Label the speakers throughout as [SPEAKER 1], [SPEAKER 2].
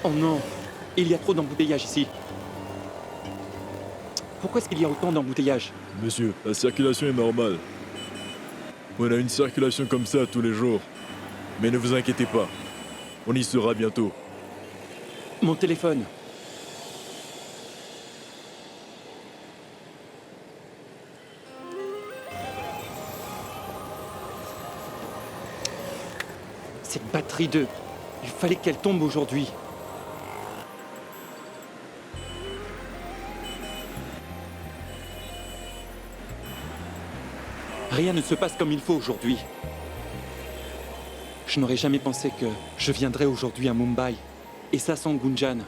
[SPEAKER 1] Oh non, il y a trop d'embouteillage ici. Pourquoi est-ce qu'il y a autant d'embouteillage?
[SPEAKER 2] Monsieur, la circulation est normale. On a une circulation comme ça tous les jours. Mais ne vous inquiétez pas, on y sera bientôt.
[SPEAKER 1] Mon téléphone. Cette batterie de... Il fallait qu'elle tombe aujourd'hui. Rien ne se passe comme il faut aujourd'hui. Je n'aurais jamais pensé que je viendrais aujourd'hui à Mumbai. Et ça sans Gunjan.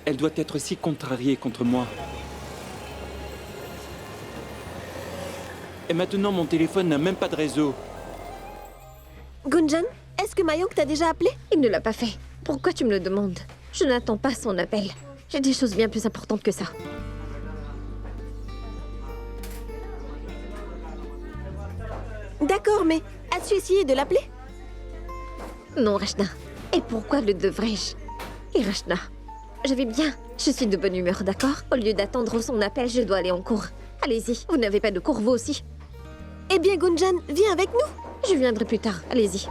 [SPEAKER 1] Elle doit être si contrariée contre moi. Et maintenant, mon téléphone n'a même pas de réseau.
[SPEAKER 3] Gunjan, est-ce que Mayank t'a déjà appelé?
[SPEAKER 4] Il ne l'a pas fait. Pourquoi tu me le demandes? Je n'attends pas son appel. J'ai des choses bien plus importantes que ça.
[SPEAKER 3] D'accord, mais as-tu essayé de l'appeler?
[SPEAKER 4] Non, Rachna. Et pourquoi le devrais-je? Et Rachna, je vais bien. Je suis de bonne humeur, d'accord? Au lieu d'attendre son appel, je dois aller en cours. Allez-y, vous n'avez pas de cours, vous aussi?
[SPEAKER 3] Eh bien, Gunjan, viens avec nous.
[SPEAKER 4] Je viendrai plus tard. Allez-y.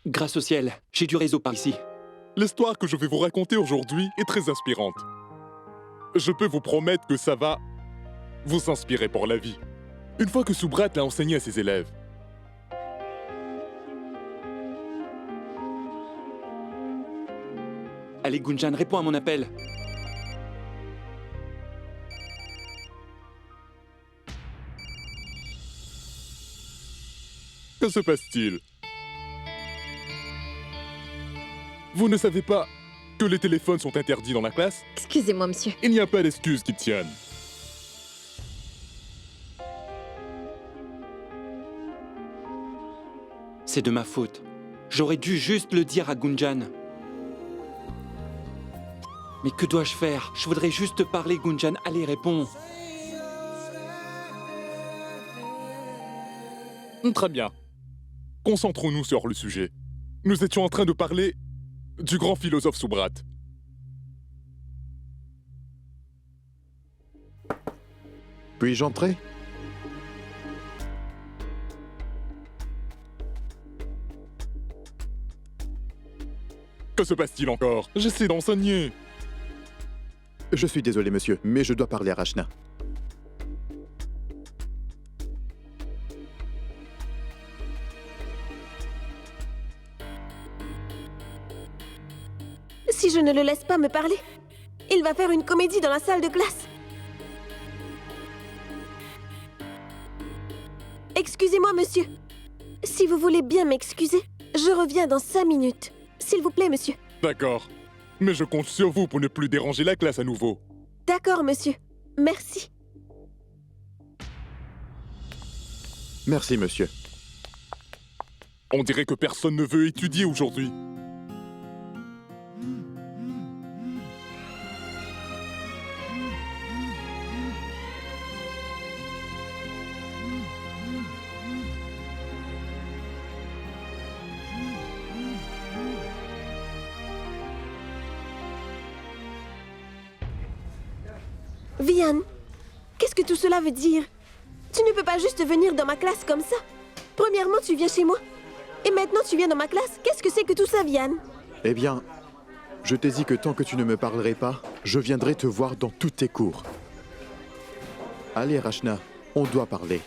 [SPEAKER 1] Grâce au ciel, j'ai du réseau par ici.
[SPEAKER 5] L'histoire que je vais vous raconter aujourd'hui est très inspirante. Je peux vous promettre que ça va vous inspirer pour la vie. Une fois que Subrat l'a enseigné à ses élèves,
[SPEAKER 1] Allez, Gunjan, réponds à mon appel.
[SPEAKER 5] que se passe-t-il? Vous ne savez pas que les téléphones sont interdits dans la classe?
[SPEAKER 4] Excusez-moi, monsieur.
[SPEAKER 5] Il n'y a pas d'excuses qui tiennent.
[SPEAKER 1] C'est de ma faute. J'aurais dû juste le dire à Gunjan. Mais que dois-je faire? Je voudrais juste te parler, Gunjan. Allez, réponds.
[SPEAKER 5] Très bien. Concentrons-nous sur le sujet. Nous étions en train de parler du grand philosophe Subrat.
[SPEAKER 6] Puis-je entrer?
[SPEAKER 5] Que se passe-t-il encore? J'essaie d'enseigner.
[SPEAKER 6] Je suis désolé, monsieur, mais je dois parler à Rachna.
[SPEAKER 3] Si je ne le laisse pas me parler, il va faire une comédie dans la salle de classe. Excusez-moi, monsieur. Si vous voulez bien m'excuser, je reviens dans 5 minutes. S'il vous plaît, monsieur.
[SPEAKER 5] D'accord. Mais je compte sur vous pour ne plus déranger la classe à nouveau.
[SPEAKER 3] D'accord, monsieur. Merci.
[SPEAKER 6] Merci, monsieur.
[SPEAKER 5] On dirait que personne ne veut étudier aujourd'hui.
[SPEAKER 3] Vian, qu'est-ce que tout cela veut dire? Tu ne peux pas juste venir dans ma classe comme ça. Premièrement, tu viens chez moi. Et maintenant tu viens dans ma classe? Qu'est-ce que c'est que tout ça, Vianne?
[SPEAKER 6] Eh bien, je t'ai dit que tant que tu ne me parlerais pas, je viendrai te voir dans tous tes cours. Allez, Rachna, on doit parler.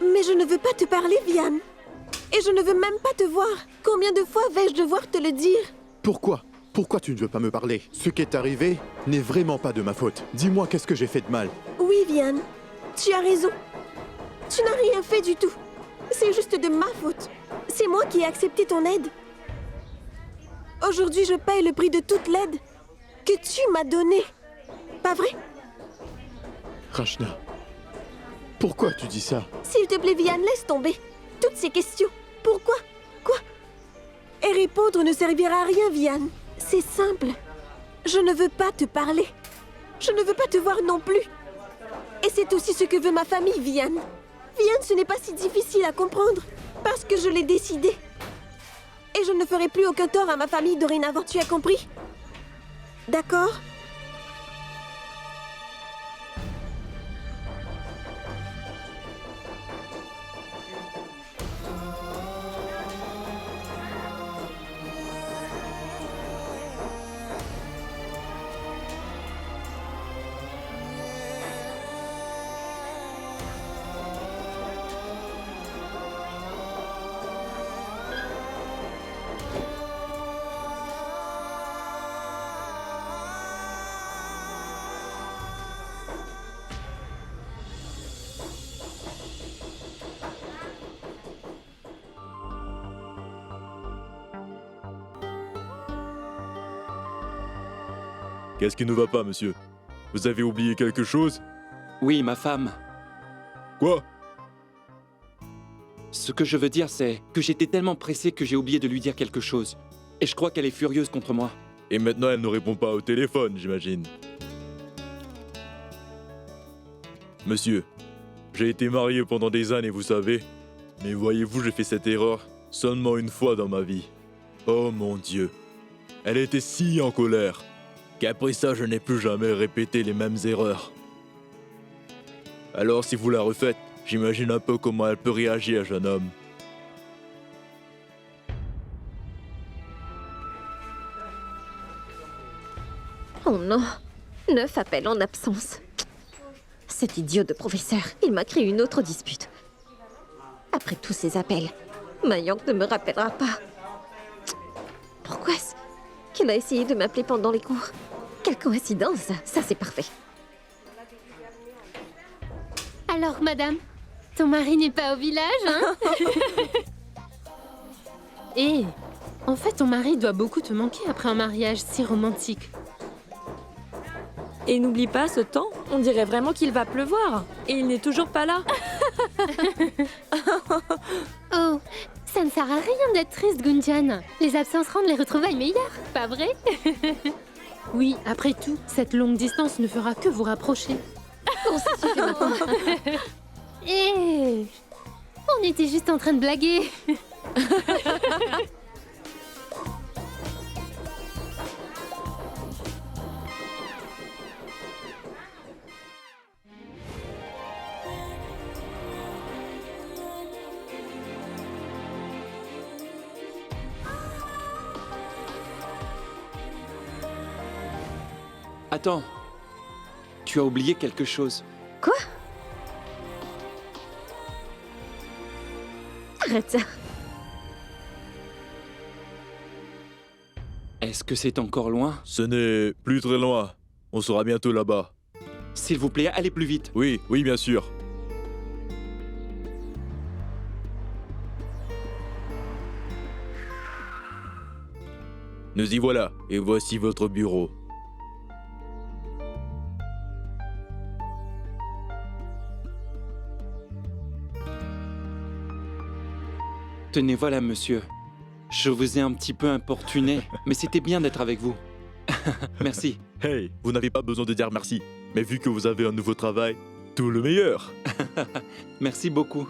[SPEAKER 3] Mais je ne veux pas te parler, Vianne. Et je ne veux même pas te voir. Combien de fois vais-je devoir te le dire?
[SPEAKER 6] Pourquoi? Pourquoi tu ne veux pas me parler? Ce qui est arrivé n'est vraiment pas de ma faute. Dis-moi qu'est-ce que j'ai fait de mal.
[SPEAKER 3] Oui, Vianne, tu as raison. Tu n'as rien fait du tout. C'est juste de ma faute. C'est moi qui ai accepté ton aide. Aujourd'hui, je paye le prix de toute l'aide que tu m'as donnée. Pas vrai?
[SPEAKER 6] Rachna, pourquoi tu dis ça?
[SPEAKER 3] S'il te plaît, Vianne, laisse tomber toutes ces questions. Pourquoi? Quoi? Et répondre ne servira à rien, Vianne. C'est simple. Je ne veux pas te parler. Je ne veux pas te voir non plus. Et c'est aussi ce que veut ma famille, Vianne. Vianne, ce n'est pas si difficile à comprendre. Parce que je l'ai décidé. Et je ne ferai plus aucun tort à ma famille dorénavant, tu as compris? D'accord?
[SPEAKER 2] Qu'est-ce qui ne va pas, monsieur? Vous avez oublié quelque chose?
[SPEAKER 1] Oui, ma femme.
[SPEAKER 2] Quoi?
[SPEAKER 1] Ce que je veux dire, c'est que j'étais tellement pressé que j'ai oublié de lui dire quelque chose. Et je crois qu'elle est furieuse contre moi.
[SPEAKER 2] Et maintenant, elle ne répond pas au téléphone, j'imagine. Monsieur, j'ai été marié pendant des années, vous savez. Mais voyez-vous, j'ai fait cette erreur seulement une fois dans ma vie. Oh mon Dieu. Elle était si en colère qu'après ça, je n'ai plus jamais répété les mêmes erreurs. Alors, si vous la refaites, j'imagine un peu comment elle peut réagir, jeune homme.
[SPEAKER 4] Oh non, 9 appels en absence. Cet idiot de professeur, il m'a créé une autre dispute. Après tous ces appels, Mayank ne me rappellera pas. Pourquoi est-ce qu'il a essayé de m'appeler pendant les cours? Quelle coïncidence, ça c'est parfait.
[SPEAKER 7] Alors, madame, ton mari n'est pas au village, hein? Et en fait, ton mari doit beaucoup te manquer après un mariage si romantique.
[SPEAKER 8] Et n'oublie pas, ce temps, on dirait vraiment qu'il va pleuvoir. Et il n'est toujours pas là.
[SPEAKER 7] Oh, ça ne sert à rien d'être triste, Gunjan. Les absences rendent les retrouvailles meilleures, pas vrai? Oui, après tout, cette longue distance ne fera que vous rapprocher.
[SPEAKER 4] Bon, ça suffit maintenant.
[SPEAKER 7] Et on était juste en train de blaguer.
[SPEAKER 1] Attends. Tu as oublié quelque chose.
[SPEAKER 4] Quoi? Arrête ça.
[SPEAKER 1] Est-ce que c'est encore loin?
[SPEAKER 2] Ce n'est plus très loin. On sera bientôt là-bas.
[SPEAKER 1] S'il vous plaît, allez plus vite.
[SPEAKER 2] Oui, oui, bien sûr. Nous y voilà, et voici votre bureau.
[SPEAKER 1] Tenez, voilà, monsieur. Je vous ai un petit peu importuné, mais c'était bien d'être avec vous. Merci.
[SPEAKER 2] Hey, vous n'avez pas besoin de dire merci. Mais vu que vous avez un nouveau travail, tout le meilleur.
[SPEAKER 1] Merci beaucoup.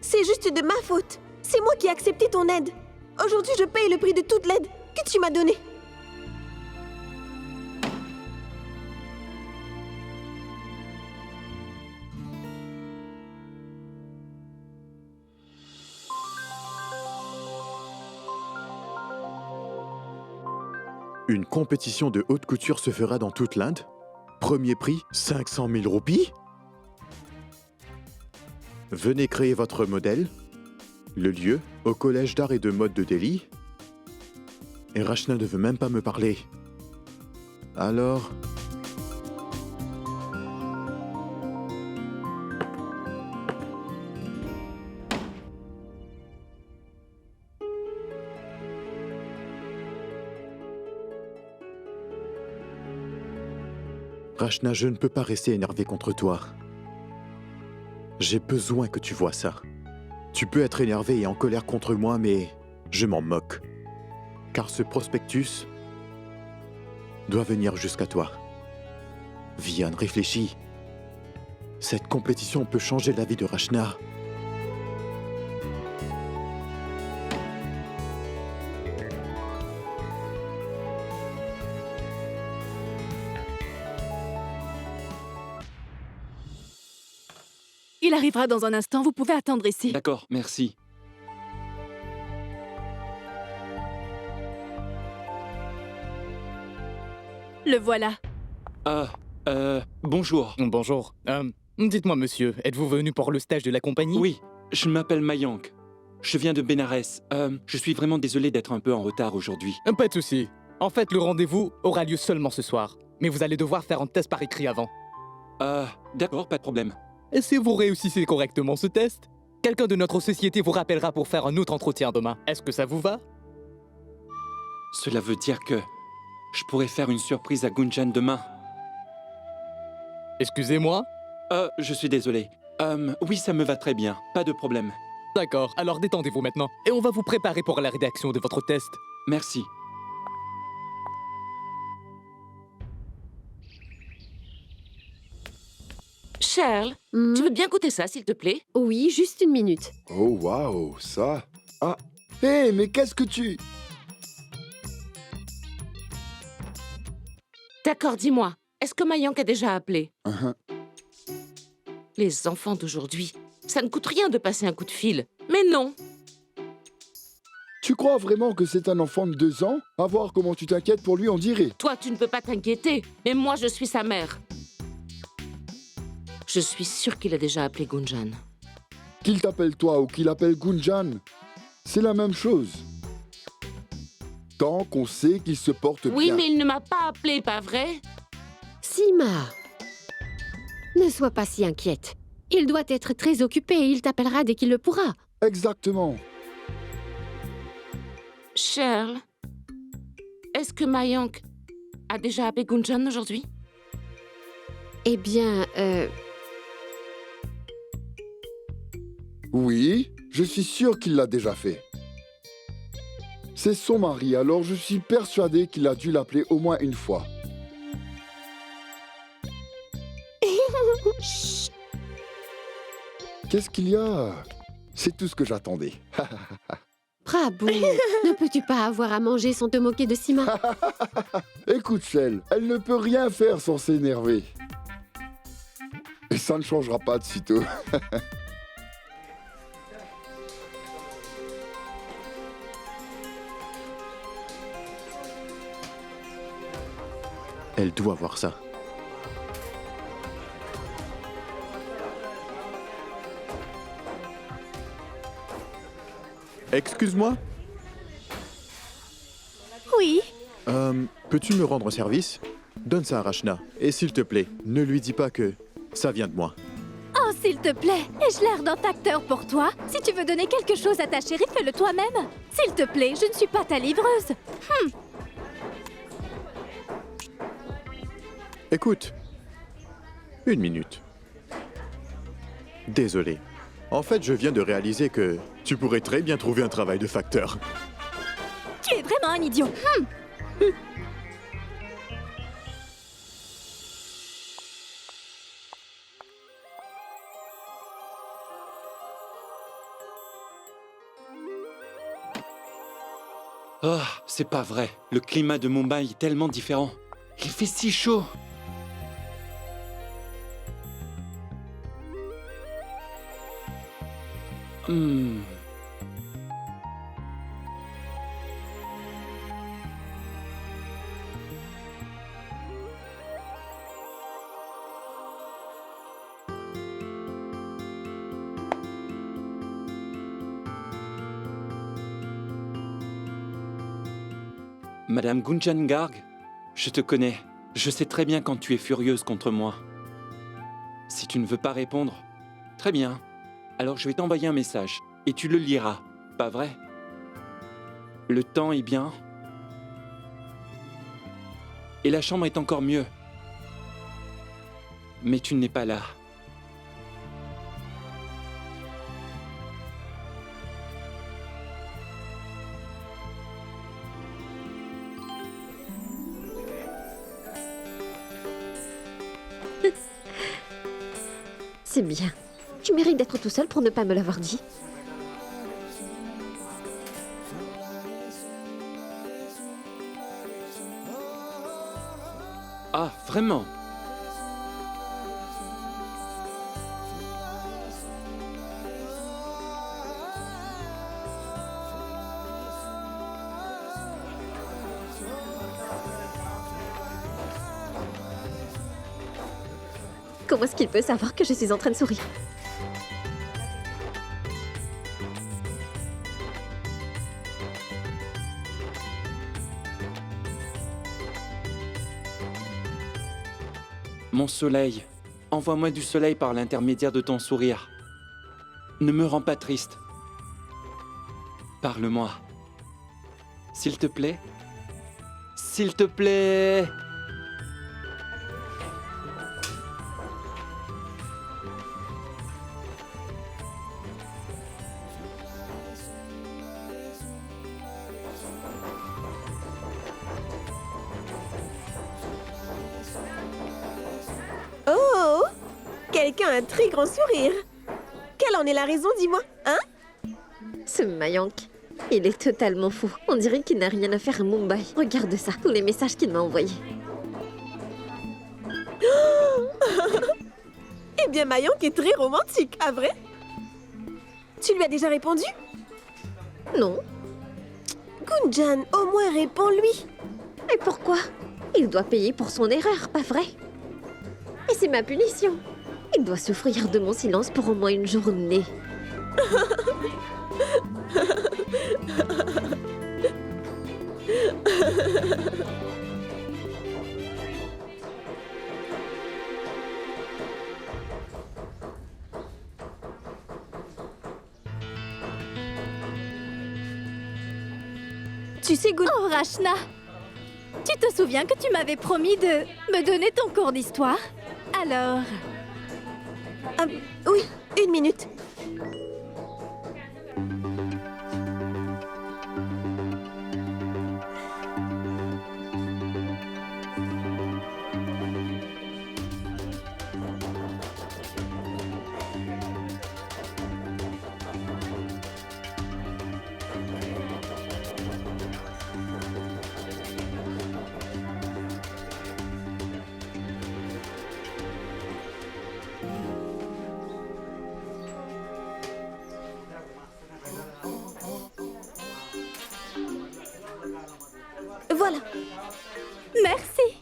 [SPEAKER 3] C'est C'est juste de ma faute. C'est moi qui ai accepté ton aide. Aujourd'hui, je paye le prix de toute l'aide que tu m'as donnée.
[SPEAKER 6] Une compétition de haute couture se fera dans toute l'Inde. Premier prix, 500 000 roupies. Venez créer votre modèle. Le lieu, au collège d'art et de mode de Delhi. Et Rachna ne veut même pas me parler. Alors... Rachna, je ne peux pas rester énervé contre toi. J'ai besoin que tu vois ça. Tu peux être énervé et en colère contre moi, mais je m'en moque. Car ce prospectus doit venir jusqu'à toi. Vian, réfléchis. Cette compétition peut changer la vie de Rachna.
[SPEAKER 9] Il arrivera dans un instant, vous pouvez attendre ici.
[SPEAKER 1] D'accord, merci.
[SPEAKER 9] Le voilà.
[SPEAKER 1] Ah, bonjour.
[SPEAKER 10] Bonjour. Dites-moi, monsieur, êtes-vous venu pour le stage de la compagnie?
[SPEAKER 1] Oui, je m'appelle Mayank. Je viens de Bénarès. Je suis vraiment désolé d'être un peu en retard aujourd'hui.
[SPEAKER 10] Pas de souci. En fait, le rendez-vous aura lieu seulement ce soir. Mais vous allez devoir faire un test par écrit avant.
[SPEAKER 1] D'accord, pas de problème.
[SPEAKER 10] Et si vous réussissez correctement ce test, quelqu'un de notre société vous rappellera pour faire un autre entretien demain. Est-ce que ça vous va?
[SPEAKER 1] Cela veut dire que je pourrais faire une surprise à Gunjan demain.
[SPEAKER 10] Excusez-moi?
[SPEAKER 1] Je suis désolé. Oui, ça me va très bien. Pas de problème.
[SPEAKER 10] D'accord, alors détendez-vous maintenant. Et on va vous préparer pour la rédaction de votre test.
[SPEAKER 1] Merci.
[SPEAKER 11] Charles, tu veux bien goûter ça, s'il te plaît?
[SPEAKER 4] Oui, juste une minute.
[SPEAKER 12] Oh, waouh, ça... Ah, hé, mais qu'est-ce que tu...
[SPEAKER 11] D'accord, dis-moi, est-ce que Mayank a déjà appelé?
[SPEAKER 12] Uh-huh.
[SPEAKER 11] Les enfants d'aujourd'hui, ça ne coûte rien de passer un coup de fil. Mais non!
[SPEAKER 12] Tu crois vraiment que c'est un enfant de 2 ans? À voir comment tu t'inquiètes pour lui, on dirait.
[SPEAKER 11] Toi, tu ne peux pas t'inquiéter, mais moi, je suis sa mère. Je suis sûre qu'il a déjà appelé Gunjan.
[SPEAKER 12] Qu'il t'appelle toi ou qu'il appelle Gunjan, c'est la même chose. Tant qu'on sait qu'il se porte
[SPEAKER 11] Oui,
[SPEAKER 12] bien.
[SPEAKER 11] mais il ne m'a pas appelé, pas vrai?
[SPEAKER 4] Sima, ne sois pas si inquiète. Il doit être très occupé et il t'appellera dès qu'il le pourra.
[SPEAKER 12] Exactement.
[SPEAKER 11] Charles, est-ce que Mayank a déjà appelé Gunjan aujourd'hui?
[SPEAKER 4] Eh bien,
[SPEAKER 12] Oui, je suis sûr qu'il l'a déjà fait. C'est son mari, alors je suis persuadé qu'il a dû l'appeler au moins une fois. Chut. Qu'est-ce qu'il y a? C'est tout ce que j'attendais.
[SPEAKER 4] Prabhu, ne peux-tu pas avoir à manger sans te moquer de Sima?
[SPEAKER 12] Écoute, Shell, elle ne peut rien faire sans s'énerver. Et ça ne changera pas de sitôt.
[SPEAKER 6] Elle doit voir ça. Excuse-moi,
[SPEAKER 9] Oui.
[SPEAKER 6] peux-tu me rendre service? Donne ça à Rachna. Et s'il te plaît, ne lui dis pas que ça vient de moi.
[SPEAKER 9] Oh, s'il te plaît, ai-je l'air d'un acteur pour toi? Si tu veux donner quelque chose à ta chérie, fais-le toi-même. S'il te plaît, je ne suis pas ta livreuse.
[SPEAKER 6] Écoute, une minute. Désolé. En fait, je viens de réaliser que tu pourrais très bien trouver un travail de facteur.
[SPEAKER 9] Tu es vraiment un idiot.
[SPEAKER 1] Oh, c'est pas vrai. Le climat de Mumbai est tellement différent. Il fait si chaud. Hmm. Madame Gunjan Garg, je te connais. Je sais très bien quand tu es furieuse contre moi. Si tu ne veux pas répondre, très bien. Alors je vais t'envoyer un message et tu le liras, pas vrai? Le temps est bien. Et la chambre est encore mieux. Mais tu n'es pas là.
[SPEAKER 4] C'est bien. Tu mérites d'être tout seul pour ne pas me l'avoir dit.
[SPEAKER 1] Ah, vraiment?
[SPEAKER 4] Comment est-ce qu'il peut savoir que je suis en train de sourire?
[SPEAKER 1] Mon soleil, envoie-moi du soleil par l'intermédiaire de ton sourire. Ne me rends pas triste. Parle-moi. S'il te plaît. S'il te plaît.
[SPEAKER 3] Oh! Quelqu'un a un très grand sourire. Quelle en est la raison, dis-moi, hein?
[SPEAKER 4] Ce Mayank, il est totalement fou. On dirait qu'il n'a rien à faire à Mumbai. Regarde ça, tous les messages qu'il m'a envoyés.
[SPEAKER 3] Eh bien, Mayank est très romantique, à vrai? Tu lui as déjà répondu?
[SPEAKER 4] Non.
[SPEAKER 3] Gunjan, au moins réponds-lui.
[SPEAKER 4] Et pourquoi? Il doit payer pour son erreur, pas vrai? Et c'est ma punition. Il doit souffrir de mon silence pour au moins une journée.
[SPEAKER 3] Tu sais, Gunjan...
[SPEAKER 9] Oh, Rachna! Tu te souviens que tu m'avais promis de me donner ton cours d'histoire? Alors...
[SPEAKER 3] Ah, oui, une minute. Voilà.
[SPEAKER 9] Merci.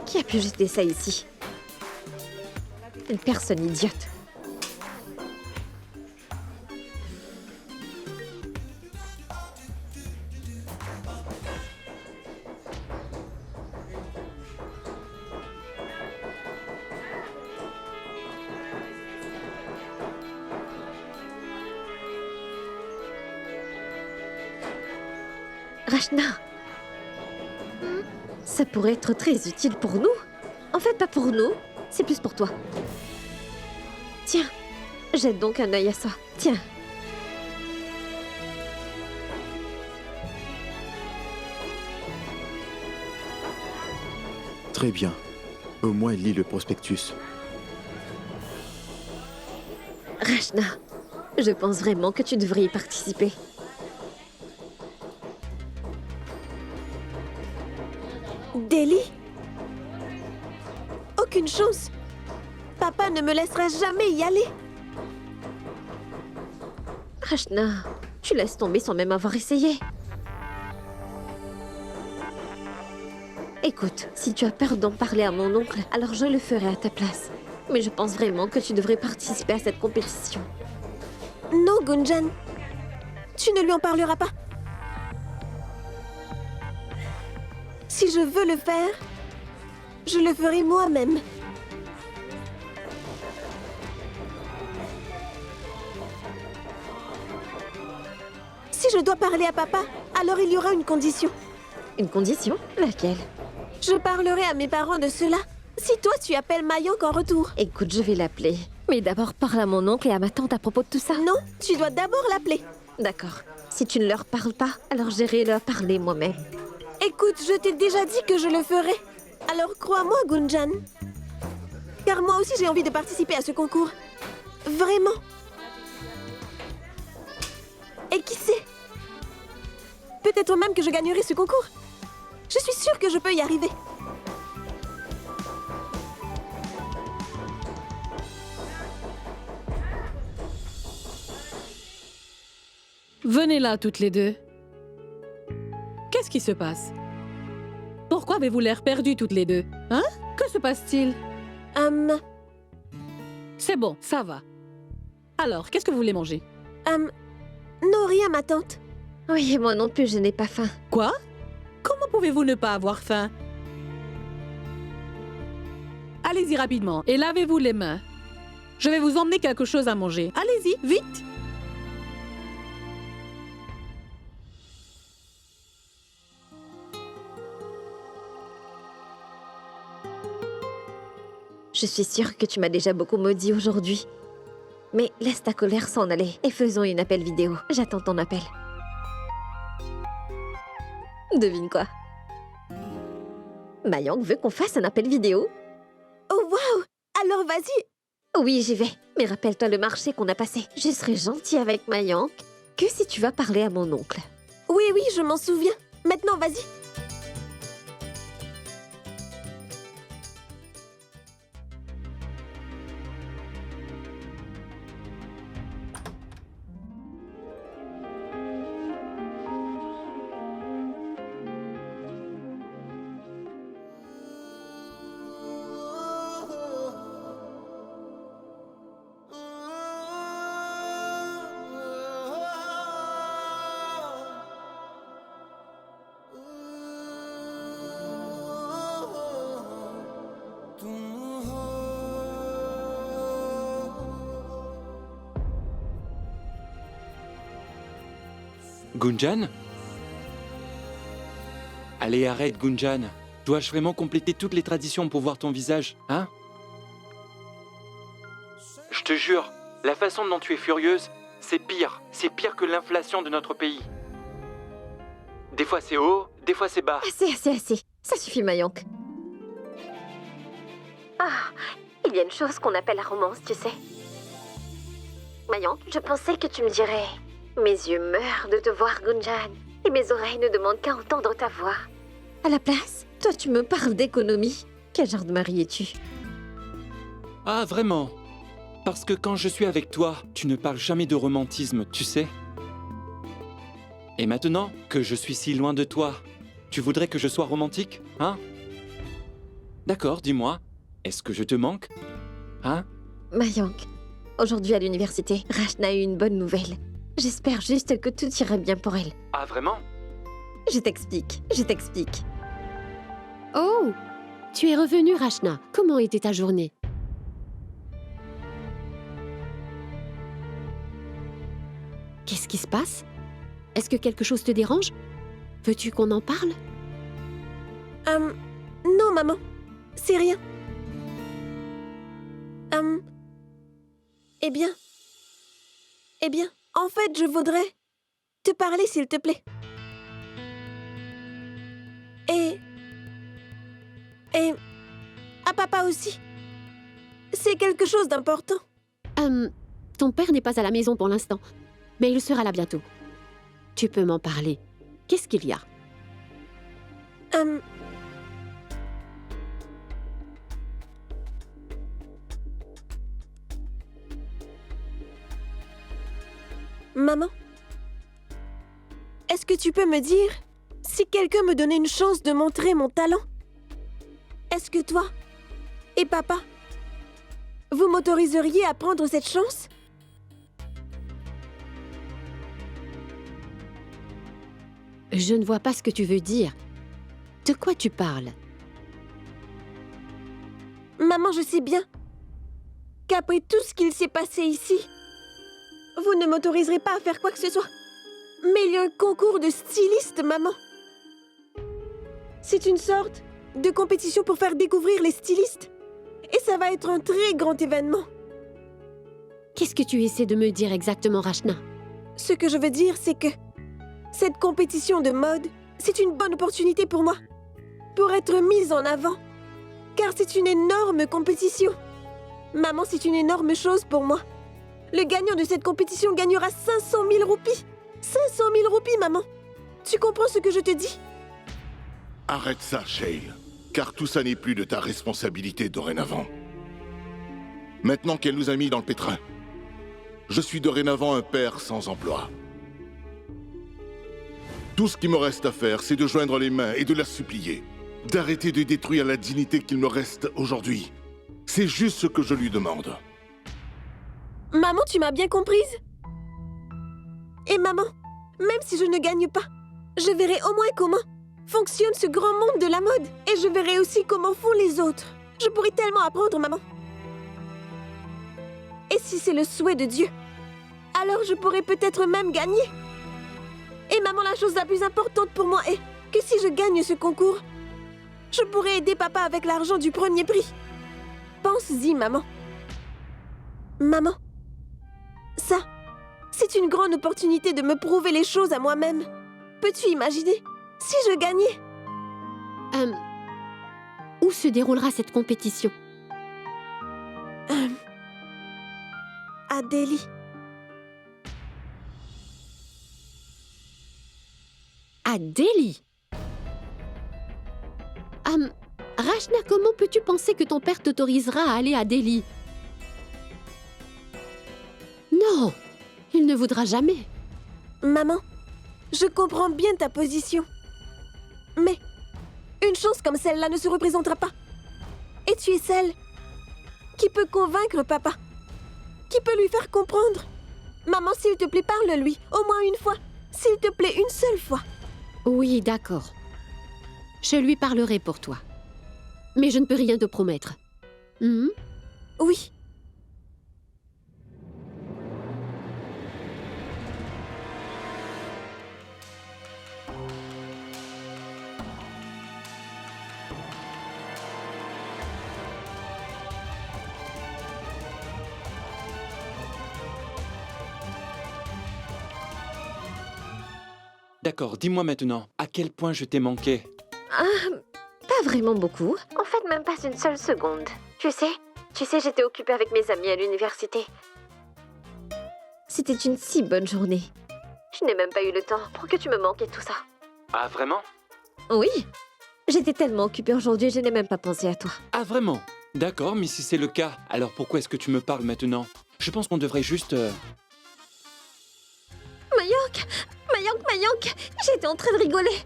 [SPEAKER 4] Qui a pu jeter ça ici? Une personne idiote. Rachna, ça pourrait être très utile pour nous. En fait, pas pour nous, c'est plus pour toi. Tiens, jette donc un œil à ça. Tiens.
[SPEAKER 6] Très bien. Au moins, lis le prospectus.
[SPEAKER 4] Rachna, je pense vraiment que tu devrais y participer.
[SPEAKER 3] Delhi? Aucune chance. Papa ne me laissera jamais y aller.
[SPEAKER 4] Rachna, tu laisses tomber sans même avoir essayé. Écoute, si tu as peur d'en parler à mon oncle, alors je le ferai à ta place. Mais je pense vraiment que tu devrais participer à cette compétition.
[SPEAKER 3] Non, Gunjan. Tu ne lui en parleras pas. Si je veux le faire, je le ferai moi-même. Si je dois parler à papa, alors il y aura une condition.
[SPEAKER 4] Une condition? Laquelle?
[SPEAKER 3] Je parlerai à mes parents de cela. Si toi, tu appelles Mayank en retour.
[SPEAKER 4] Écoute, je vais l'appeler. Mais d'abord, parle à mon oncle et à ma tante à propos de tout ça.
[SPEAKER 3] Non, tu dois d'abord l'appeler.
[SPEAKER 4] D'accord. Si tu ne leur parles pas, alors j'irai leur parler moi-même.
[SPEAKER 3] Écoute, je t'ai déjà dit que je le ferai. Alors crois-moi, Gunjan. Car moi aussi, j'ai envie de participer à ce concours. Vraiment. Et qui sait? Peut-être même que je gagnerai ce concours. Je suis sûre que je peux y arriver.
[SPEAKER 13] Venez là, toutes les deux. Qu'est-ce qui se passe? Pourquoi avez-vous l'air perdus toutes les deux? Hein? Que se passe-t-il? C'est bon, ça va. Alors, qu'est-ce que vous voulez manger?
[SPEAKER 3] Non, rien, ma tante.
[SPEAKER 4] Oui, moi non plus, je n'ai pas faim.
[SPEAKER 13] Quoi? Comment pouvez-vous ne pas avoir faim? Allez-y rapidement et lavez-vous les mains. Je vais vous emmener quelque chose à manger. Allez-y, vite!
[SPEAKER 4] Je suis sûre que tu m'as déjà beaucoup maudit aujourd'hui. Mais laisse ta colère s'en aller et faisons une appel vidéo. J'attends ton appel. Devine quoi? Mayank veut qu'on fasse un appel vidéo.
[SPEAKER 3] Oh, waouh! Alors vas-y!
[SPEAKER 4] Oui, j'y vais. Mais rappelle-toi le marché qu'on a passé. Je serai gentille avec Mayank que si tu vas parler à mon oncle.
[SPEAKER 3] Oui, oui, je m'en souviens. Maintenant, vas-y.
[SPEAKER 1] Gunjan? Allez, arrête, Gunjan. Dois-je vraiment compléter toutes les traditions pour voir ton visage, hein? Je te jure, la façon dont tu es furieuse, c'est pire. C'est pire que l'inflation de notre pays. Des fois c'est haut, des fois c'est bas.
[SPEAKER 4] Assez. Ça suffit, Mayank. Ah, il y a une chose qu'on appelle la romance, tu sais. Mayank, je pensais que tu me dirais... Mes yeux meurent de te voir, Gunjan, et mes oreilles ne demandent qu'à entendre ta voix. À la place, toi tu me parles d'économie. Quel genre de mari es-tu?
[SPEAKER 1] Ah, vraiment? Parce que quand je suis avec toi, tu ne parles jamais de romantisme, tu sais? Et maintenant que je suis si loin de toi, tu voudrais que je sois romantique, hein? D'accord, dis-moi, est-ce que je te manque? Hein?
[SPEAKER 4] Mayank, aujourd'hui à l'université, Rachna a eu une bonne nouvelle. J'espère juste que tout ira bien pour elle.
[SPEAKER 1] Ah, vraiment?
[SPEAKER 4] Je t'explique.
[SPEAKER 7] Oh! Tu es revenue, Rachna. Comment était ta journée? Qu'est-ce qui se passe? Est-ce que quelque chose te dérange? Veux-tu qu'on en parle?
[SPEAKER 3] Non, maman. C'est rien. Eh bien, en fait, je voudrais te parler, s'il te plaît. Et à papa aussi. C'est quelque chose d'important.
[SPEAKER 7] Ton père n'est pas à la maison pour l'instant, mais il sera là bientôt. Tu peux m'en parler. Qu'est-ce qu'il y a?
[SPEAKER 3] Maman, est-ce que tu peux me dire si quelqu'un me donnait une chance de montrer mon talent? Est-ce que toi et papa, vous m'autoriseriez à prendre cette chance?
[SPEAKER 7] Je ne vois pas ce que tu veux dire. De quoi tu parles?
[SPEAKER 3] Maman, je sais bien qu'après tout ce qu'il s'est passé ici, vous ne m'autoriserez pas à faire quoi que ce soit. Mais il y a un concours de stylistes, maman. C'est une sorte de compétition pour faire découvrir les stylistes. Et ça va être un très grand événement.
[SPEAKER 7] Qu'est-ce que tu essaies de me dire exactement, Rachna?
[SPEAKER 3] Ce que je veux dire, c'est que cette compétition de mode, c'est une bonne opportunité pour moi. Pour être mise en avant. Car c'est une énorme compétition. Maman, c'est une énorme chose pour moi. Le gagnant de cette compétition gagnera 500 000 roupies. 500 000 roupies, maman. Tu comprends ce que je te dis?
[SPEAKER 14] Arrête ça, Shale. Car tout ça n'est plus de ta responsabilité dorénavant. Maintenant qu'elle nous a mis dans le pétrin, je suis dorénavant un père sans emploi. Tout ce qui me reste à faire, c'est de joindre les mains et de la supplier. D'arrêter de détruire la dignité qu'il me reste aujourd'hui. C'est juste ce que je lui demande.
[SPEAKER 3] Maman, tu m'as bien comprise? Et maman, même si je ne gagne pas, je verrai au moins comment fonctionne ce grand monde de la mode. Et je verrai aussi comment font les autres. Je pourrai tellement apprendre, maman. Et si c'est le souhait de Dieu, alors je pourrai peut-être même gagner. Et maman, la chose la plus importante pour moi est que si je gagne ce concours, je pourrai aider papa avec l'argent du premier prix. Pense-y, maman. Maman, ça, c'est une grande opportunité de me prouver les choses à moi-même. Peux-tu imaginer si je gagnais?
[SPEAKER 7] Où se déroulera cette compétition?
[SPEAKER 3] À Delhi.
[SPEAKER 7] À Delhi? Rachna, comment peux-tu penser que ton père t'autorisera à aller à Delhi? Non, il ne voudra jamais.
[SPEAKER 3] Maman, je comprends bien ta position. Mais une chance comme celle-là ne se représentera pas. Et tu es celle qui peut convaincre papa, qui peut lui faire comprendre. Maman, s'il te plaît, parle-lui, au moins une fois. S'il te plaît, une seule fois.
[SPEAKER 7] Oui, d'accord. Je lui parlerai pour toi. Mais je ne peux rien te promettre.
[SPEAKER 3] Oui.
[SPEAKER 1] D'accord, dis-moi maintenant, à quel point je t'ai manqué?
[SPEAKER 4] Pas vraiment beaucoup. En fait, même pas une seule seconde. Tu sais, j'étais occupée avec mes amis à l'université. C'était une si bonne journée. Je n'ai même pas eu le temps pour que tu me manques et tout ça.
[SPEAKER 1] Ah, vraiment?
[SPEAKER 4] Oui. J'étais tellement occupée aujourd'hui, je n'ai même pas pensé à toi.
[SPEAKER 1] Ah, vraiment? D'accord, mais si c'est le cas, alors pourquoi est-ce que tu me parles maintenant? Je pense qu'on devrait juste...
[SPEAKER 4] Mayank, j'étais en train de rigoler.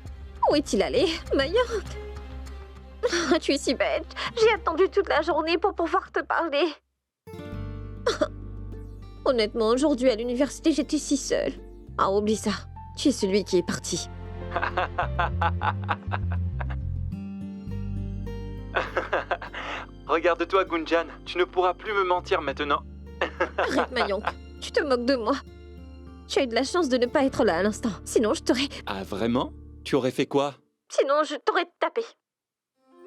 [SPEAKER 4] Où est-il allé, Mayank? Tu es si bête. J'ai attendu toute la journée pour pouvoir te parler. Honnêtement, aujourd'hui à l'université, j'étais si seule. Ah, oublie ça. Tu es celui qui est parti.
[SPEAKER 1] Regarde-toi, Gunjan. Tu ne pourras plus me mentir maintenant.
[SPEAKER 4] Arrête, Mayank. Tu te moques de moi. Tu as eu de la chance de ne pas être là à l'instant. Sinon, je t'aurais...
[SPEAKER 1] Ah, vraiment? Tu aurais fait quoi?
[SPEAKER 4] Sinon, je t'aurais tapé.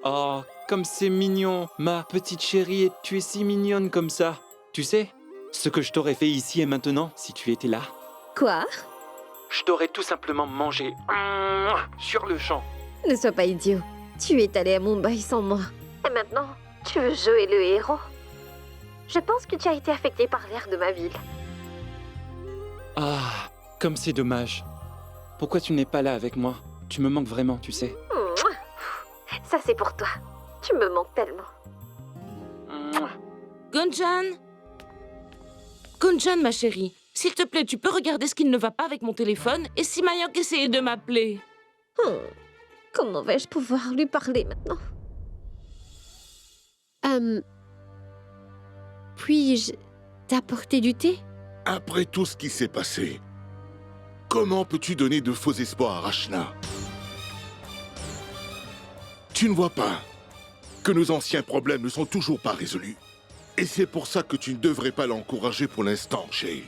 [SPEAKER 1] Oh, comme c'est mignon, ma petite chérie, et tu es si mignonne comme ça. Tu sais, ce que je t'aurais fait ici et maintenant, si tu étais là?
[SPEAKER 4] Quoi?
[SPEAKER 1] Je t'aurais tout simplement mangé. Sur le champ.
[SPEAKER 4] Ne sois pas idiot. Tu es allé à Mumbai sans moi. Et maintenant, tu veux jouer le héros? Je pense que tu as été affecté par l'air de ma ville.
[SPEAKER 1] Ah, comme c'est dommage. Pourquoi tu n'es pas là avec moi? Tu me manques vraiment, tu sais.
[SPEAKER 4] Ça, c'est pour toi. Tu me manques tellement.
[SPEAKER 11] Gunjan, ma chérie, s'il te plaît, tu peux regarder ce qui ne va pas avec mon téléphone? Et si Mayank essayait de m'appeler?
[SPEAKER 4] Comment vais-je pouvoir lui parler maintenant?
[SPEAKER 7] Puis-je t'apporter du thé?
[SPEAKER 14] Après tout ce qui s'est passé, comment peux-tu donner de faux espoirs à Rachna? Tu ne vois pas que nos anciens problèmes ne sont toujours pas résolus. Et c'est pour ça que tu ne devrais pas l'encourager pour l'instant, Shayle.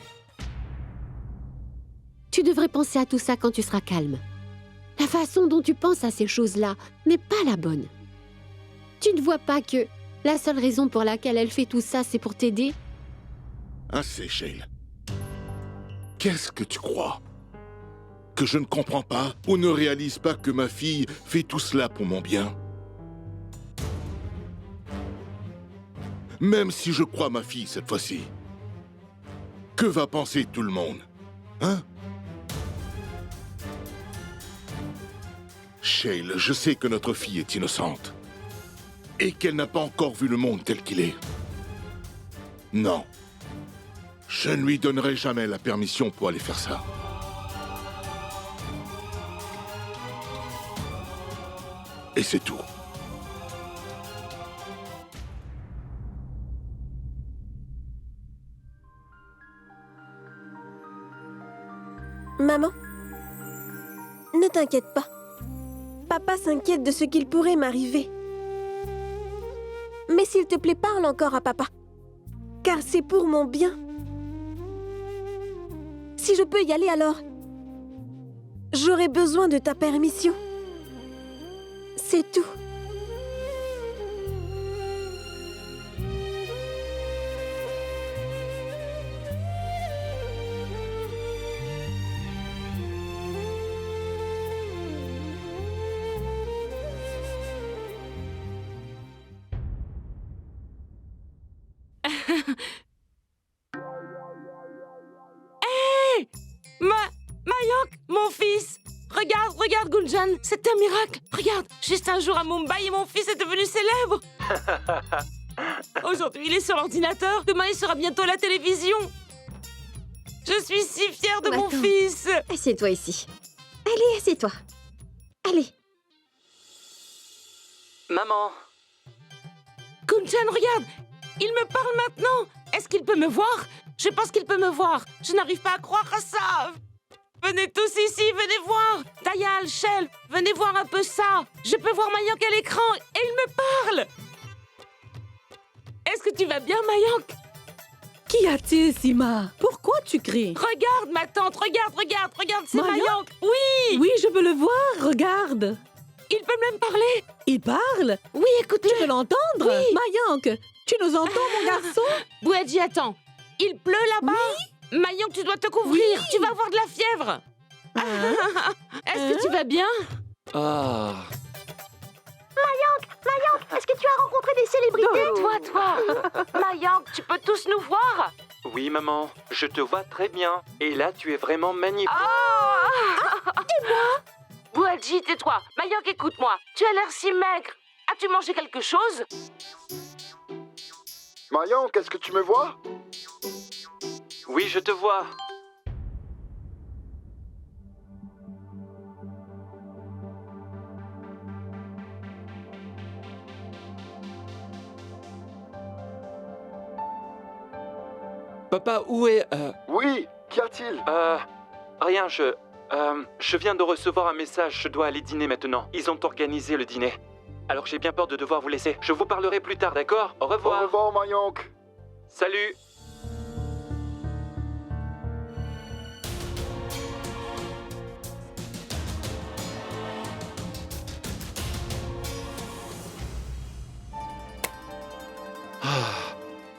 [SPEAKER 7] Tu devrais penser à tout ça quand tu seras calme. La façon dont tu penses à ces choses-là n'est pas la bonne. Tu ne vois pas que la seule raison pour laquelle elle fait tout ça, c'est pour t'aider?
[SPEAKER 14] Assez, Shayle. Qu'est-ce que tu crois? Que je ne comprends pas ou ne réalise pas que ma fille fait tout cela pour mon bien? Même si je crois ma fille cette fois-ci, que va penser tout le monde? Hein? Shayle, je sais que notre fille est innocente et qu'elle n'a pas encore vu le monde tel qu'il est. Non. Je ne lui donnerai jamais la permission pour aller faire ça. Et c'est tout.
[SPEAKER 3] Maman, ne t'inquiète pas. Papa s'inquiète de ce qu'il pourrait m'arriver. Mais s'il te plaît, parle encore à papa. Car c'est pour mon bien. Si je peux y aller alors, j'aurai besoin de ta permission. C'est tout.
[SPEAKER 11] Hé! Mayank, mon fils! Regarde, Gunjan, c'est un miracle! Regarde, juste un jour à Mumbai et mon fils est devenu célèbre! Aujourd'hui, il est sur l'ordinateur, demain, il sera bientôt à la télévision! Je suis si fière de mon fils!
[SPEAKER 4] Assieds-toi ici. Allez, assieds-toi. Allez.
[SPEAKER 1] Maman!
[SPEAKER 11] Gunjan, regarde! Il me parle maintenant! Est-ce qu'il peut me voir? Je pense qu'il peut me voir. Je n'arrive pas à croire à ça! Venez tous ici, venez voir! Dayal, Shell, venez voir un peu ça! Je peux voir Mayank à l'écran et il me parle! Est-ce que tu vas bien, Mayank?
[SPEAKER 13] Qu'y a-t-il, Sima? Pourquoi tu cries?
[SPEAKER 11] Regarde, ma tante, regarde, c'est Mayank! Oui!
[SPEAKER 13] Oui, je peux le voir, regarde!
[SPEAKER 11] Il peut même parler!
[SPEAKER 13] Il parle?
[SPEAKER 11] Oui, écoute-le!
[SPEAKER 13] Tu peux l'entendre?
[SPEAKER 11] Oui!
[SPEAKER 13] Mayank, tu nous entends, mon garçon?
[SPEAKER 11] Bouadji, attends! Il pleut là-bas? Oui? Mayank, tu dois te couvrir! Oui. Tu vas avoir de la fièvre! Est-ce que tu vas bien?
[SPEAKER 1] Ah.
[SPEAKER 4] Mayank, est-ce que tu as rencontré des célébrités?
[SPEAKER 11] Toi! Mayank, tu peux tous nous voir?
[SPEAKER 1] Oui, maman, je te vois très bien. Et là, tu es vraiment magnifique.
[SPEAKER 11] Et moi? Bouadji, tais-toi. Mayank, écoute-moi. Tu as l'air si maigre. As-tu mangé quelque chose?
[SPEAKER 12] Mayank, est-ce que tu me vois?
[SPEAKER 1] Oui, je te vois. Papa, où est...
[SPEAKER 12] Oui, qu'y a-t-il?
[SPEAKER 1] Rien, je viens de recevoir un message, je dois aller dîner maintenant. Ils ont organisé le dîner. Alors j'ai bien peur de devoir vous laisser. Je vous parlerai plus tard, d'accord? Au revoir.
[SPEAKER 12] Au revoir, Mayank.
[SPEAKER 1] Salut.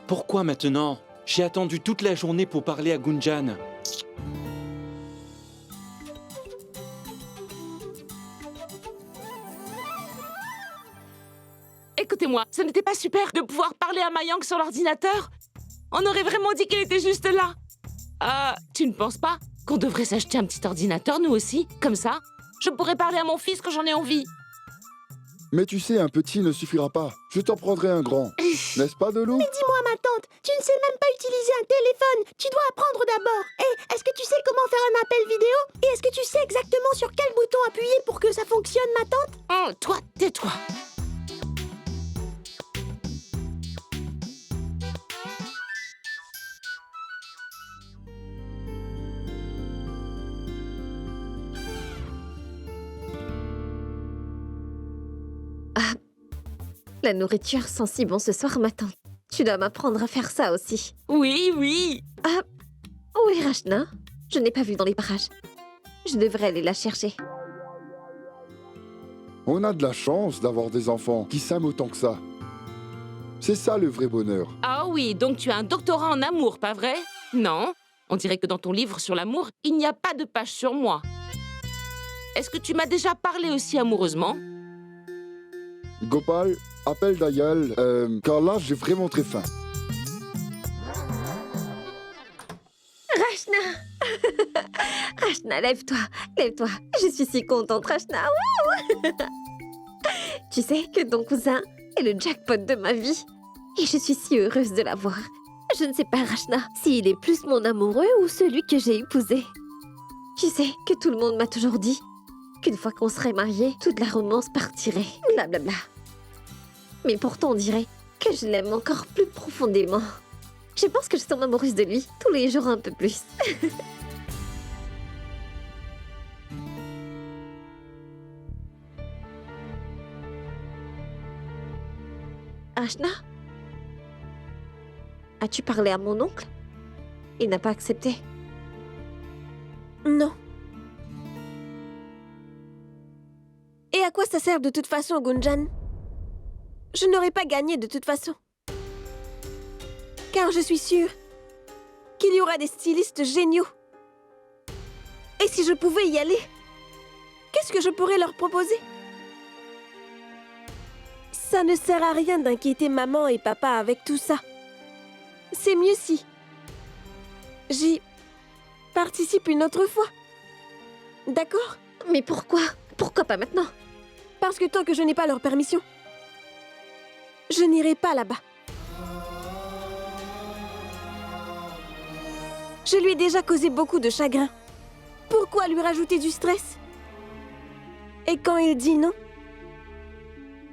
[SPEAKER 1] Pourquoi maintenant? J'ai attendu toute la journée pour parler à Gunjan.
[SPEAKER 11] Écoutez-moi, ce n'était pas super de pouvoir parler à Mayank sur l'ordinateur? On aurait vraiment dit qu'elle était juste là. Tu ne penses pas qu'on devrait s'acheter un petit ordinateur, nous aussi? Comme ça, je pourrais parler à mon fils quand j'en ai envie.
[SPEAKER 12] Mais tu sais, un petit ne suffira pas. Je t'en prendrai un grand. N'est-ce pas, Delou?
[SPEAKER 3] Mais dis-moi, ma tante. Tu ne sais même pas utiliser un téléphone. Tu dois apprendre d'abord. Et est-ce que tu sais comment faire un appel vidéo? Et est-ce que tu sais exactement sur quel bouton appuyer pour que ça fonctionne, ma tante?
[SPEAKER 11] Oh, toi, tais-toi.
[SPEAKER 4] Ah, la nourriture sent si bon ce soir, ma tante. Tu dois m'apprendre à faire ça aussi.
[SPEAKER 11] Oui, oui.
[SPEAKER 4] Ah, où est Rachna? Je n'ai pas vu dans les parages. Je devrais aller la chercher.
[SPEAKER 12] On a de la chance d'avoir des enfants qui s'aiment autant que ça. C'est ça le vrai bonheur.
[SPEAKER 11] Ah oui, donc tu as un doctorat en amour, pas vrai? Non, on dirait que dans ton livre sur l'amour, il n'y a pas de page sur moi. Est-ce que tu m'as déjà parlé aussi amoureusement?
[SPEAKER 12] Gopal, appelle Dayal, car là j'ai vraiment très faim.
[SPEAKER 4] Rachna! Rachna, lève-toi, lève-toi. Je suis si contente, Rachna. Wouh. Tu sais que ton cousin est le jackpot de ma vie. Et je suis si heureuse de l'avoir. Je ne sais pas, Rachna, s'il est plus mon amoureux ou celui que j'ai épousé. Tu sais que tout le monde m'a toujours dit qu'une fois qu'on serait mariés, toute la romance partirait. Blablabla. Mais pourtant, on dirait que je l'aime encore plus profondément. Je pense que je tombe amoureuse de lui tous les jours un peu plus. Ashna? As-tu parlé à mon oncle? Il n'a pas accepté.
[SPEAKER 3] Non. Et à quoi ça sert de toute façon, Gunjan? Je n'aurais pas gagné de toute façon. Car je suis sûre qu'il y aura des stylistes géniaux. Et si je pouvais y aller, qu'est-ce que je pourrais leur proposer? Ça ne sert à rien d'inquiéter maman et papa avec tout ça. C'est mieux si j'y participe une autre fois. D'accord?
[SPEAKER 4] Mais pourquoi? Pourquoi pas maintenant?
[SPEAKER 3] Parce que tant que je n'ai pas leur permission, je n'irai pas là-bas. Je lui ai déjà causé beaucoup de chagrin. Pourquoi lui rajouter du stress? Et quand il dit non,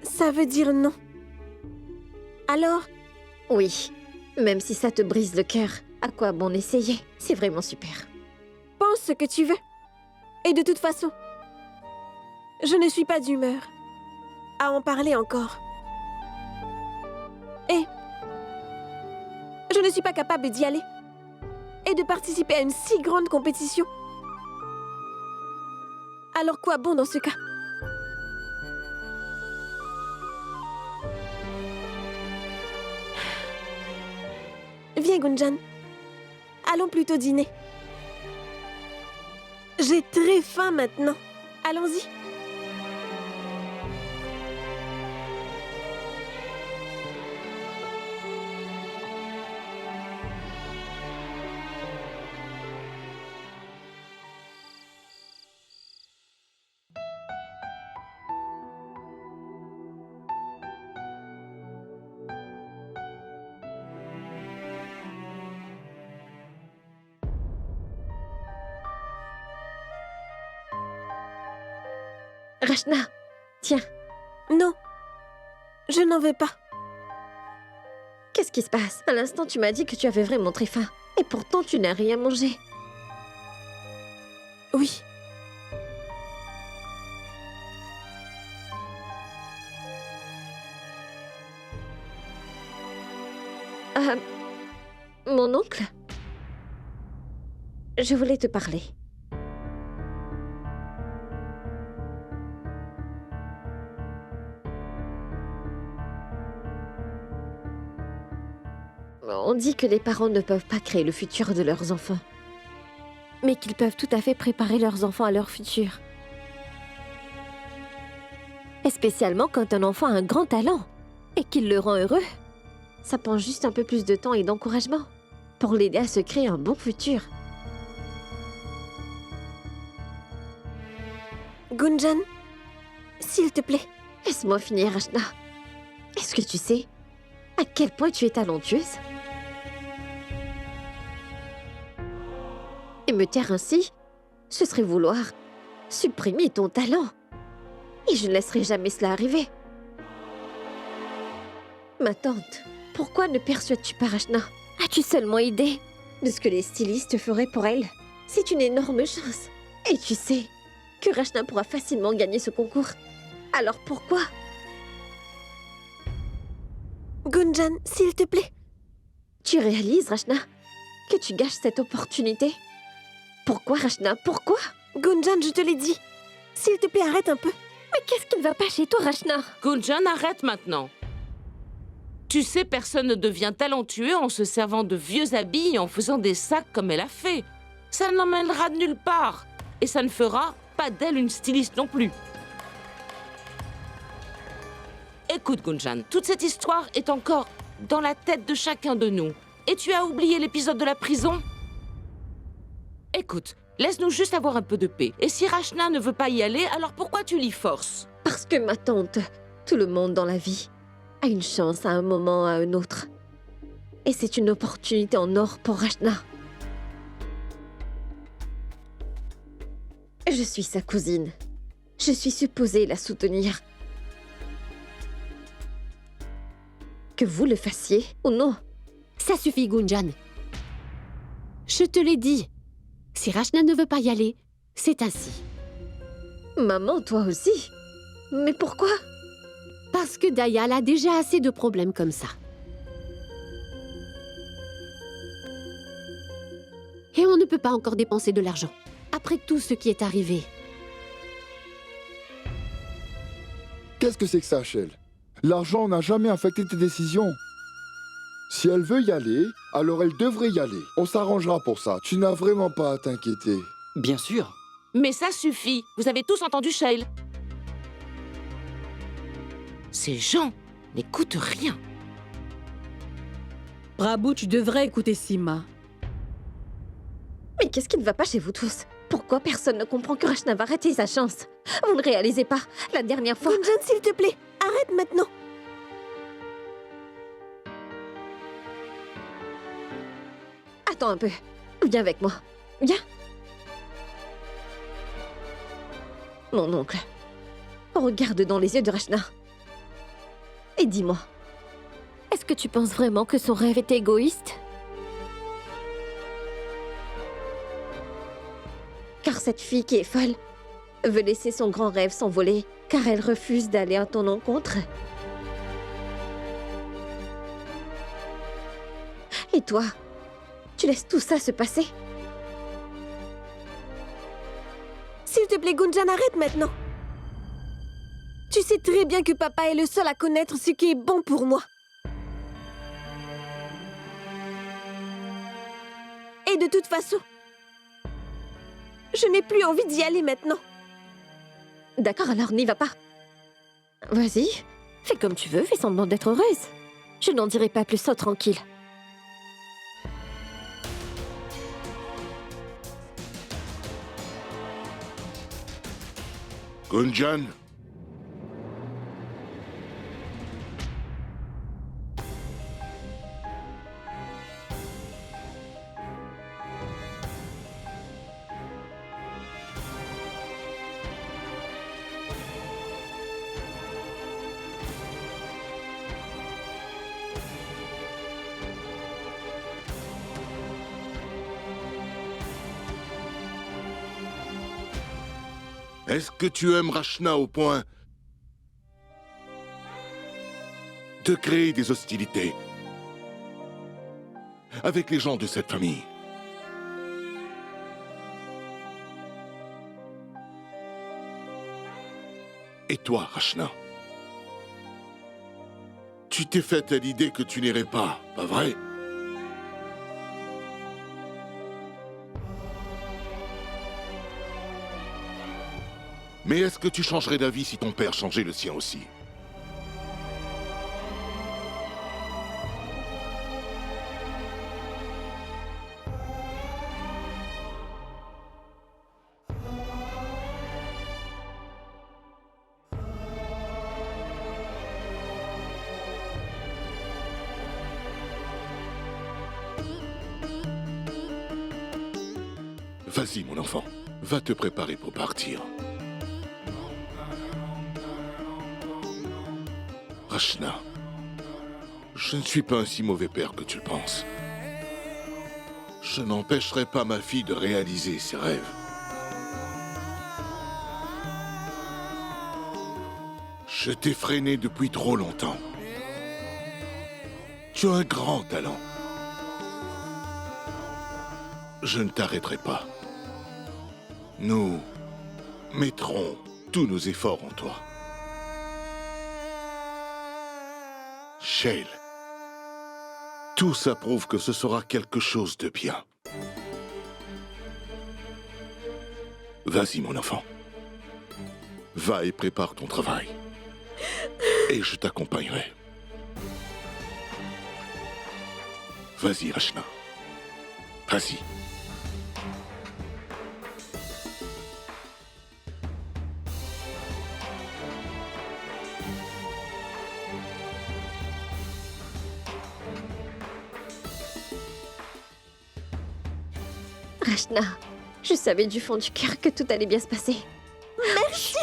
[SPEAKER 3] ça veut dire non. Alors?
[SPEAKER 4] Oui, même si ça te brise le cœur, à quoi bon essayer? C'est vraiment super.
[SPEAKER 3] Pense ce que tu veux. Et de toute façon, je ne suis pas d'humeur à en parler encore. Et je ne suis pas capable d'y aller et de participer à une si grande compétition. Alors quoi bon dans ce cas? Viens, Gunjan. Allons plutôt dîner. J'ai très faim maintenant. Allons-y.
[SPEAKER 4] Rachna, tiens.
[SPEAKER 3] Non, je n'en veux pas.
[SPEAKER 4] Qu'est-ce qui se passe? À l'instant, tu m'as dit que tu avais vraiment très faim. Et pourtant, tu n'as rien mangé.
[SPEAKER 3] Oui.
[SPEAKER 4] Mon oncle? Je voulais te parler. On dit que les parents ne peuvent pas créer le futur de leurs enfants. Mais qu'ils peuvent tout à fait préparer leurs enfants à leur futur. Et spécialement quand un enfant a un grand talent et qu'il le rend heureux. Ça prend juste un peu plus de temps et d'encouragement pour l'aider à se créer un bon futur.
[SPEAKER 3] Gunjan, s'il te plaît.
[SPEAKER 4] Laisse-moi finir, Ashna. Est-ce que tu sais à quel point tu es talentueuse? me taire ainsi, ce serait vouloir supprimer ton talent. Et je ne laisserai jamais cela arriver. Ma tante, pourquoi ne persuades-tu pas Rachna? As-tu seulement idée de ce que les stylistes feraient pour elle? C'est une énorme chance. Et tu sais que Rachna pourra facilement gagner ce concours. Alors pourquoi?
[SPEAKER 3] Gunjan, s'il te plaît.
[SPEAKER 4] Tu réalises, Rachna, que tu gâches cette opportunité? Pourquoi, Rachna? Pourquoi?
[SPEAKER 3] Gunjan, je te l'ai dit. S'il te plaît, arrête un peu.
[SPEAKER 4] Mais qu'est-ce qui ne va pas chez toi, Rachna?
[SPEAKER 11] Gunjan, arrête maintenant. Tu sais, personne ne devient talentueux en se servant de vieux habits et en faisant des sacs comme elle a fait. Ça n'emmènera nulle part. Et ça ne fera pas d'elle une styliste non plus. Écoute, Gunjan, toute cette histoire est encore dans la tête de chacun de nous. Et tu as oublié l'épisode de la prison? Écoute, laisse-nous juste avoir un peu de paix. Et si Rachna ne veut pas y aller, alors pourquoi tu l'y forces?
[SPEAKER 4] Parce que ma tante, tout le monde dans la vie, a une chance à un moment à un autre. Et c'est une opportunité en or pour Rachna. Je suis sa cousine. Je suis supposée la soutenir. Que vous le fassiez ou non.
[SPEAKER 7] Ça suffit, Gunjan. Je te l'ai dit. Si Rachna ne veut pas y aller, c'est ainsi.
[SPEAKER 4] Maman, toi aussi. Mais pourquoi?
[SPEAKER 7] Parce que Dayal a déjà assez de problèmes comme ça. Et on ne peut pas encore dépenser de l'argent. Après tout ce qui est arrivé.
[SPEAKER 12] Qu'est-ce que c'est que ça, Shell? L'argent n'a jamais affecté tes décisions. Si elle veut y aller, alors elle devrait y aller. On s'arrangera pour ça. Tu n'as vraiment pas à t'inquiéter.
[SPEAKER 1] Bien sûr.
[SPEAKER 11] Mais ça suffit. Vous avez tous entendu Shale. Ces gens n'écoutent rien.
[SPEAKER 13] Prabhu, tu devrais écouter Sima.
[SPEAKER 4] Mais qu'est-ce qui ne va pas chez vous tous? Pourquoi personne ne comprend que Rachna va rater sa chance? Vous ne réalisez pas, la dernière fois...
[SPEAKER 3] Gunjan, s'il te plaît, arrête maintenant.
[SPEAKER 4] Attends un peu. Viens avec moi. Viens. Mon oncle, regarde dans les yeux de Rachna. Et dis-moi, est-ce que tu penses vraiment que son rêve est égoïste? Car cette fille qui est folle veut laisser son grand rêve s'envoler car elle refuse d'aller à ton encontre. Et toi, tu laisses tout ça se passer?
[SPEAKER 3] S'il te plaît, Gunjan, arrête maintenant. Tu sais très bien que papa est le seul à connaître ce qui est bon pour moi. Et de toute façon, je n'ai plus envie d'y aller maintenant.
[SPEAKER 4] D'accord, alors n'y va pas. Vas-y, fais comme tu veux, fais semblant d'être heureuse. Je n'en dirai pas plus, sois tranquille.
[SPEAKER 14] Gunjan? Est-ce que tu aimes Rachna au point de créer des hostilités avec les gens de cette famille? Et toi, Rachna? Tu t'es faite à l'idée que tu n'irais pas vrai? Mais est-ce que tu changerais d'avis si ton père changeait le sien aussi? Vas-y, mon enfant. Va te préparer pour partir. Rachna, je ne suis pas un si mauvais père que tu le penses. Je n'empêcherai pas ma fille de réaliser ses rêves. Je t'ai freiné depuis trop longtemps. Tu as un grand talent. Je ne t'arrêterai pas. Nous mettrons tous nos efforts en toi. Shale, tout ça prouve que ce sera quelque chose de bien. Vas-y, mon enfant. Va et prépare ton travail. Et je t'accompagnerai. Vas-y, Rachna. Vas-y.
[SPEAKER 4] Rachna, je savais du fond du cœur que tout allait bien se passer.
[SPEAKER 3] Merci.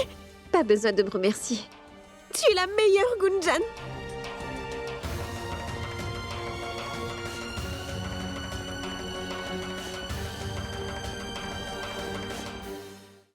[SPEAKER 4] Pas besoin de me remercier.
[SPEAKER 3] Tu es la meilleure, Gunjan.